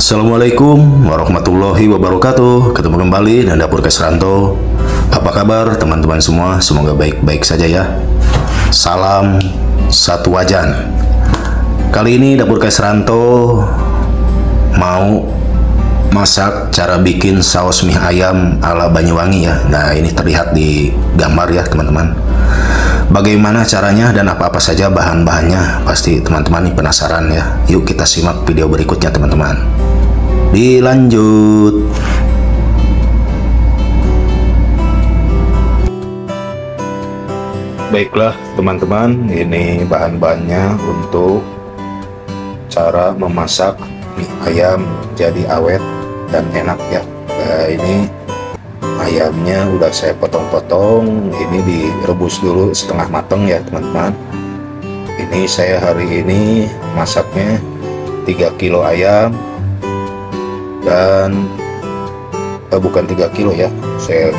Assalamualaikum warahmatullahi wabarakatuh. Ketemu kembali dan Dapur Kesranto. Apa kabar teman-teman semua? Semoga baik-baik saja ya. Salam satu wajan. Kali ini Dapur Kesranto mau masak cara bikin saus mie ayam ala Banyuwangi ya. Nah, ini terlihat di gambar ya teman-teman. Bagaimana caranya dan apa-apa saja bahan-bahannya, pasti teman-teman ini penasaran ya. Yuk kita simak video berikutnya teman-teman. Dilanjut. Baiklah teman-teman, ini bahan-bahannya untuk cara memasak mie ayam jadi awet dan enak ya. Nah, ini ayamnya udah saya potong-potong, ini direbus dulu setengah mateng ya teman-teman. Ini saya hari ini masaknya 3 kilo ayam dan bukan 3 kilo ya, saya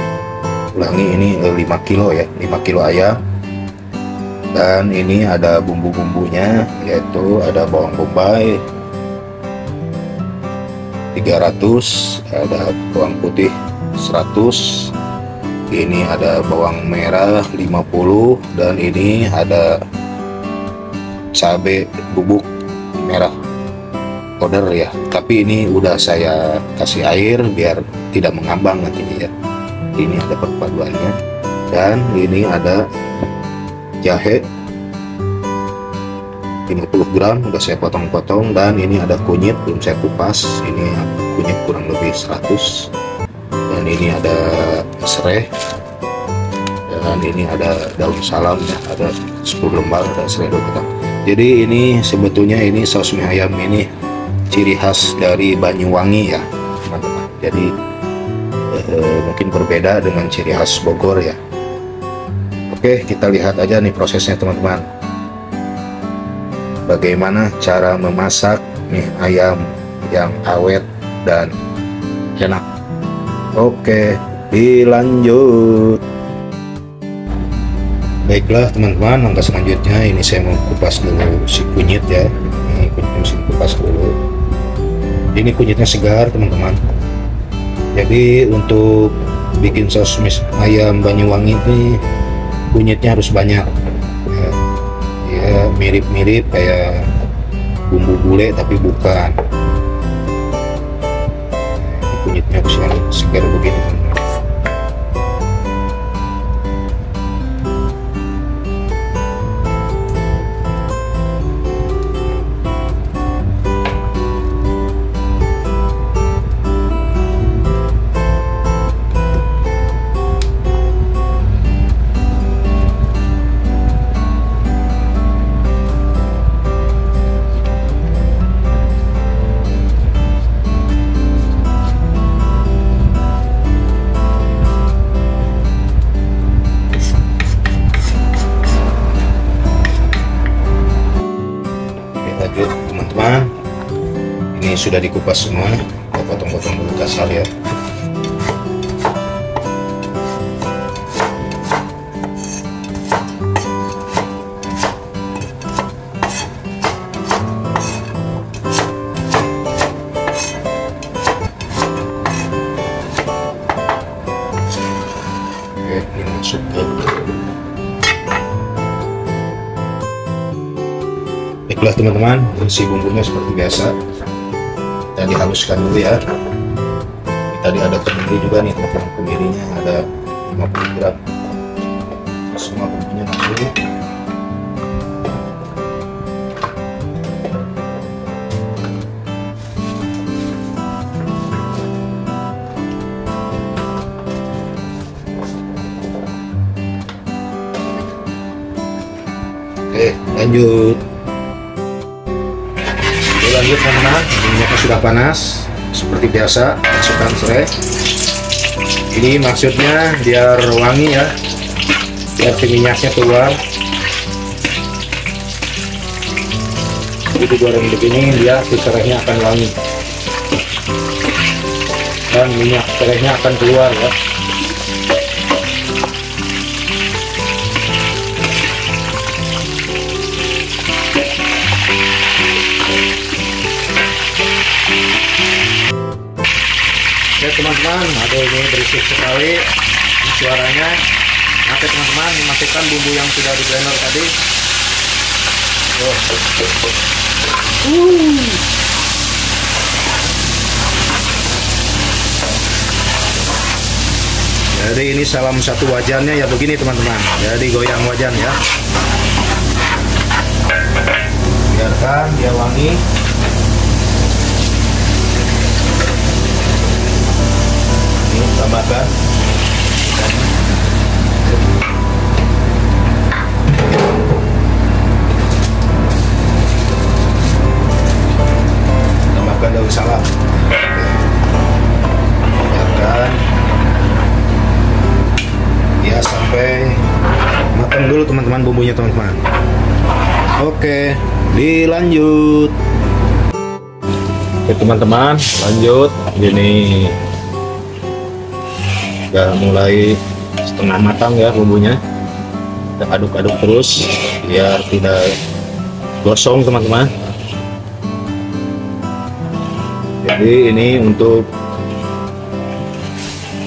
ulangi, ini 5 kilo ya, 5 kilo ayam. Dan ini ada bumbu-bumbunya, yaitu ada bawang bombay 300, ada bawang putih 100, ini ada bawang merah 50, dan ini ada cabai bubuk merah powder ya, tapi ini udah saya kasih air biar tidak mengambang nantinya ya. Ini ada perpaduannya, dan ini ada jahe 50 gram udah saya potong-potong, dan ini ada kunyit belum saya kupas, ini kunyit kurang lebih 100, dan ini ada serai, dan ini ada daun salam ya, ada 10 lembar, ada serai 2 batang. Jadi ini sebetulnya ini saus mie ayam ini ciri khas dari Banyuwangi ya teman-teman. Jadi mungkin berbeda dengan ciri khas Bogor ya. Oke, kita lihat aja nih prosesnya teman-teman. Bagaimana cara memasak mie ayam yang awet dan enak. Oke, dilanjut. Baiklah teman-teman, langkah selanjutnya ini saya mau kupas dulu si kunyit ya. Ini kunyitnya mesti dikupas dulu. Ini kunyitnya segar teman-teman. Jadi untuk bikin saus mie ayam Banyuwangi ini kunyitnya harus banyak ya, mirip-mirip kayak bumbu bule tapi bukan. Ini kunyitnya harus yang segar begini teman-teman. Lanjut teman-teman, ini sudah dikupas semua, kita potong-potong dulu kasar ya. Oke, ini masuk ke. Baiklah teman-teman, isi bumbunya seperti biasa, kita dihaluskan dulu ya. Tadi ada kemiri juga nih teman-teman, kemirinya ada 50 gram. Semua bumbunya masuk. Oke, lanjut. Lanjut teman-teman, minyaknya sudah panas seperti biasa, masukkan serai. Ini maksudnya biar wangi ya, biar minyaknya keluar. Jadi digoreng begini dia serainya akan wangi dan minyak serainya akan keluar ya. berisik sekali suaranya. Oke teman-teman, dimasukkan bumbu yang sudah di blender tadi. Jadi ini salam satu wajannya ya begini teman-teman. Jadi goyang wajan ya. Biarkan dia wangi. Ini tambahkan. Tambahkan daun salam. Biarkan ya sampai matang dulu teman-teman bumbunya teman-teman. Oke, dilanjut. Oke teman-teman, lanjut. Ini udah mulai setengah matang ya bumbunya. Kita aduk-aduk terus biar tidak gosong teman-teman. Jadi ini untuk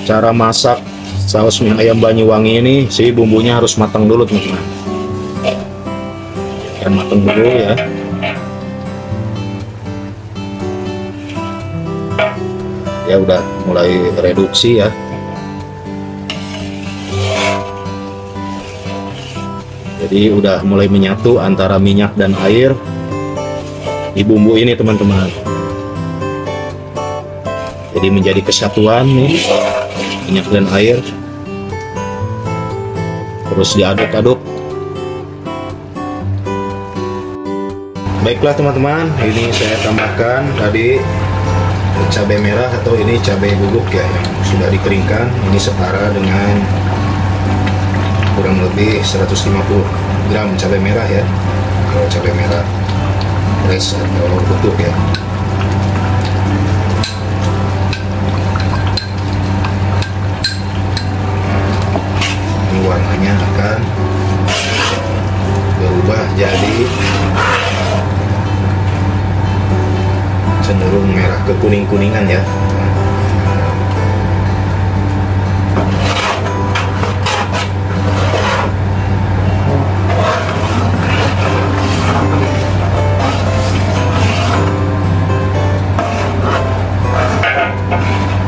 cara masak saus mie ayam Banyuwangi ini, si bumbunya harus matang dulu teman-teman. Dan matang dulu ya. Ya udah mulai reduksi ya. Jadi udah mulai menyatu antara minyak dan air di bumbu ini teman-teman. Jadi menjadi kesatuan nih minyak dan air. Terus diaduk-aduk. Baiklah teman-teman, ini saya tambahkan tadi cabai merah atau ini cabai bubuk ya yang sudah dikeringkan. Ini setara dengan kurang lebih 150 gram cabai merah ya. Kalau cabai merah fresh atau utuh ya. Ini warnanya akan berubah jadi cenderung merah ke kuning-kuningan ya.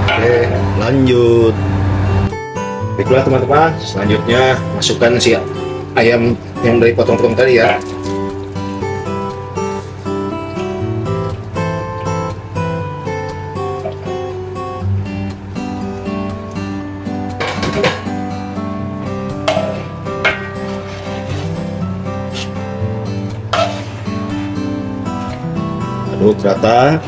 Oke, lanjut. Baiklah teman-teman, selanjutnya masukkan si ayam yang dari potong-potong tadi ya. Aduk rata.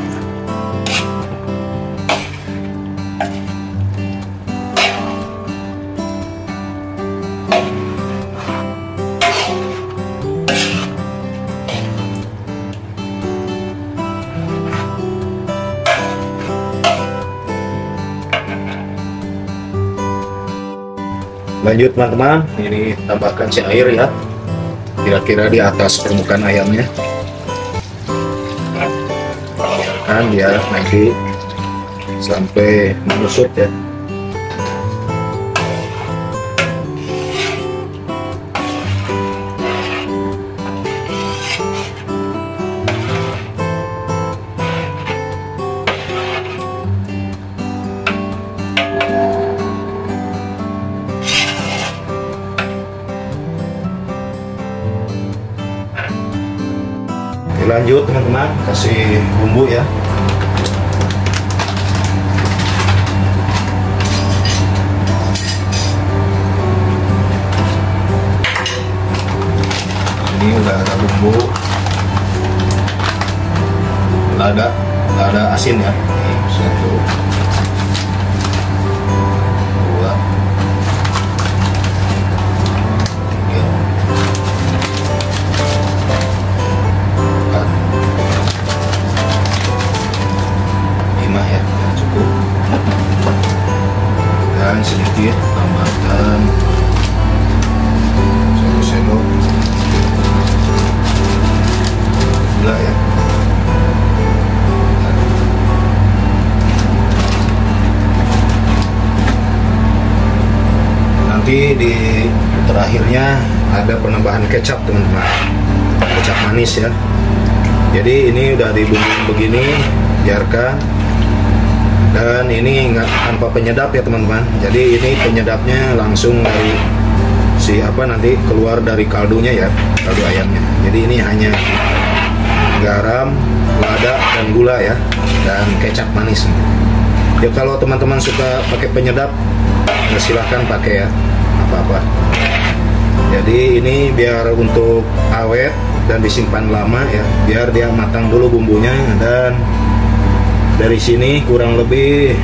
Lanjut teman-teman, ini tambahkan si air ya, kira-kira di atas permukaan ayamnya. Biarkan dia nanti sampai menyusut ya. Lanjut teman-teman, kasih bumbu ya. Ini udah ada bumbu, lada asin ya. Ini 1, 2, 5 ya, cukup. Dan sedikit tambahkan 1 sendok gula ya. nanti di terakhirnya ada penambahan kecap teman-teman, kecap manis ya. Jadi ini udah dibumbu begini, biarkan. Dan ini nggak tanpa penyedap ya teman-teman. Jadi ini penyedapnya langsung dari nanti keluar dari kaldunya ya, kaldu ayamnya. Jadi ini hanya garam, lada dan gula ya, dan kecap manis. Ya kalau teman-teman suka pakai penyedap, ya silahkan pakai ya, apa-apa. Jadi ini biar untuk awet dan disimpan lama ya, biar dia matang dulu bumbunya. Dan dari sini kurang lebih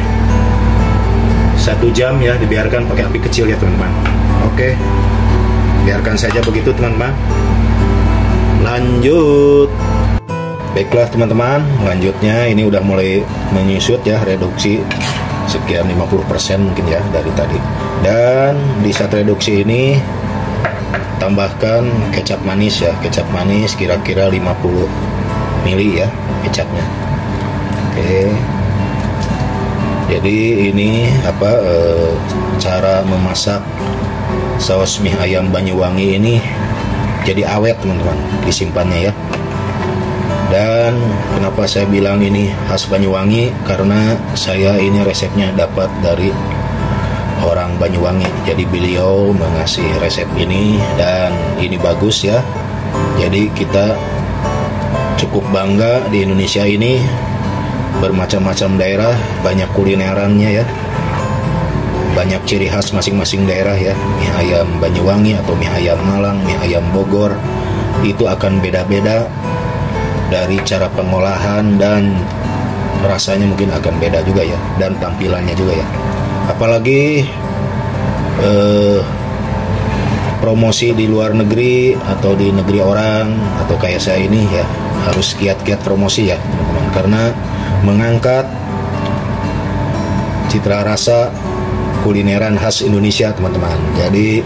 1 jam ya, dibiarkan pakai api kecil ya teman-teman. Oke, biarkan saja begitu teman-teman. Lanjut. Baiklah teman-teman, lanjutnya ini udah mulai menyusut ya, reduksi sekian 50% mungkin ya dari tadi. Dan di saat reduksi ini tambahkan kecap manis ya, kecap manis kira-kira 50 ml ya kecapnya. Oke. Jadi ini cara memasak saus mie ayam Banyuwangi ini jadi awet teman-teman, disimpannya ya. Dan kenapa saya bilang ini khas Banyuwangi, karena saya ini resepnya dapat dari orang Banyuwangi. Jadi beliau mengasih resep ini dan ini bagus ya. Jadi kita cukup bangga di Indonesia ini, bermacam-macam daerah, banyak kulinerannya ya, banyak ciri khas masing-masing daerah ya. Mie ayam Banyuwangi atau mie ayam Malang, mie ayam Bogor, itu akan beda-beda dari cara pengolahan, dan rasanya mungkin akan beda juga ya, dan tampilannya juga ya. Apalagi promosi di luar negeri atau di negeri orang atau kayak saya ini ya, harus giat-giat promosi ya teman-teman, karena mengangkat citra rasa kulineran khas Indonesia teman-teman. Jadi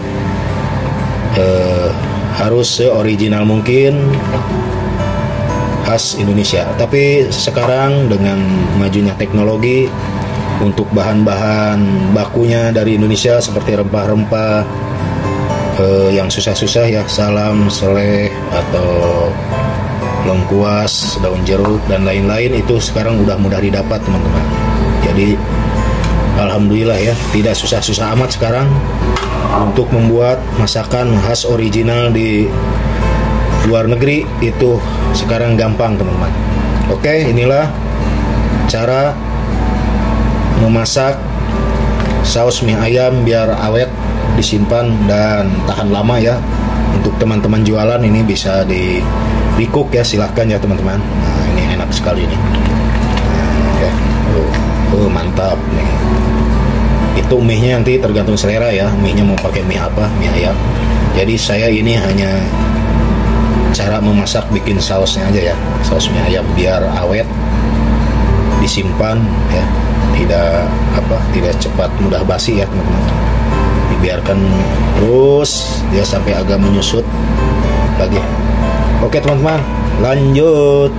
harus seoriginal mungkin khas Indonesia. Tapi sekarang dengan majunya teknologi, untuk bahan-bahan bakunya dari Indonesia seperti rempah-rempah yang susah-susah ya, salam, seleh atau lengkuas, daun jeruk dan lain-lain, itu sekarang udah mudah didapat teman-teman. Jadi alhamdulillah ya, tidak susah-susah amat sekarang untuk membuat masakan khas original di luar negeri. Itu sekarang gampang teman-teman. Oke, inilah cara memasak saus mie ayam biar awet, disimpan dan tahan lama ya. Untuk teman-teman jualan ini bisa di cook ya, silahkan ya teman-teman. Nah, ini enak sekali nih. Nah, ya. Mantap nih. Itu mie-nya nanti tergantung selera ya, mie-nya mau pakai mie apa, mie ayam. Jadi saya ini hanya cara memasak bikin sausnya aja ya, saus mie ayam biar awet, disimpan ya, tidak cepat mudah basi ya teman-teman. Dibiarkan terus dia sampai agak menyusut lagi. Oke teman-teman, lanjut.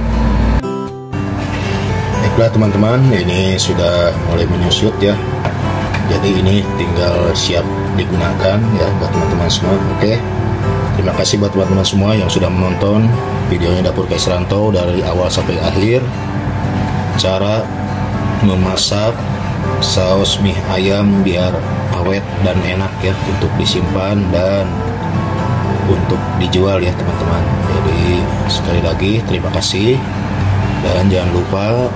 Baiklah teman-teman, ini sudah mulai menyusut ya. Jadi ini tinggal siap digunakan ya buat teman-teman semua. Oke. Terima kasih buat teman-teman semua yang sudah menonton videonya Dapur Kais Rantau dari awal sampai akhir. Cara memasak saus mie ayam biar awet dan enak ya, untuk disimpan dan untuk dijual ya teman-teman. Jadi sekali lagi terima kasih, dan jangan lupa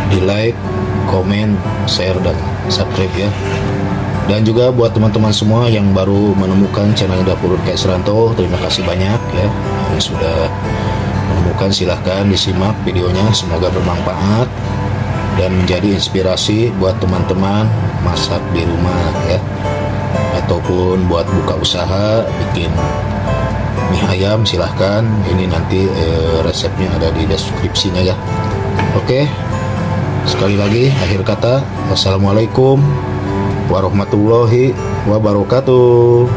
di like, komen, share, dan subscribe ya. Dan juga buat teman-teman semua yang baru menemukan channel Dapur Kais Rantau, terima kasih banyak ya yang sudah menemukan. Silahkan disimak videonya, semoga bermanfaat dan menjadi inspirasi buat teman-teman masak di rumah ya, ataupun buat buka usaha bikin mie ayam. Silahkan, ini nanti resepnya ada di deskripsinya ya. Oke, sekali lagi akhir kata, wassalamualaikum warahmatullahi wabarakatuh.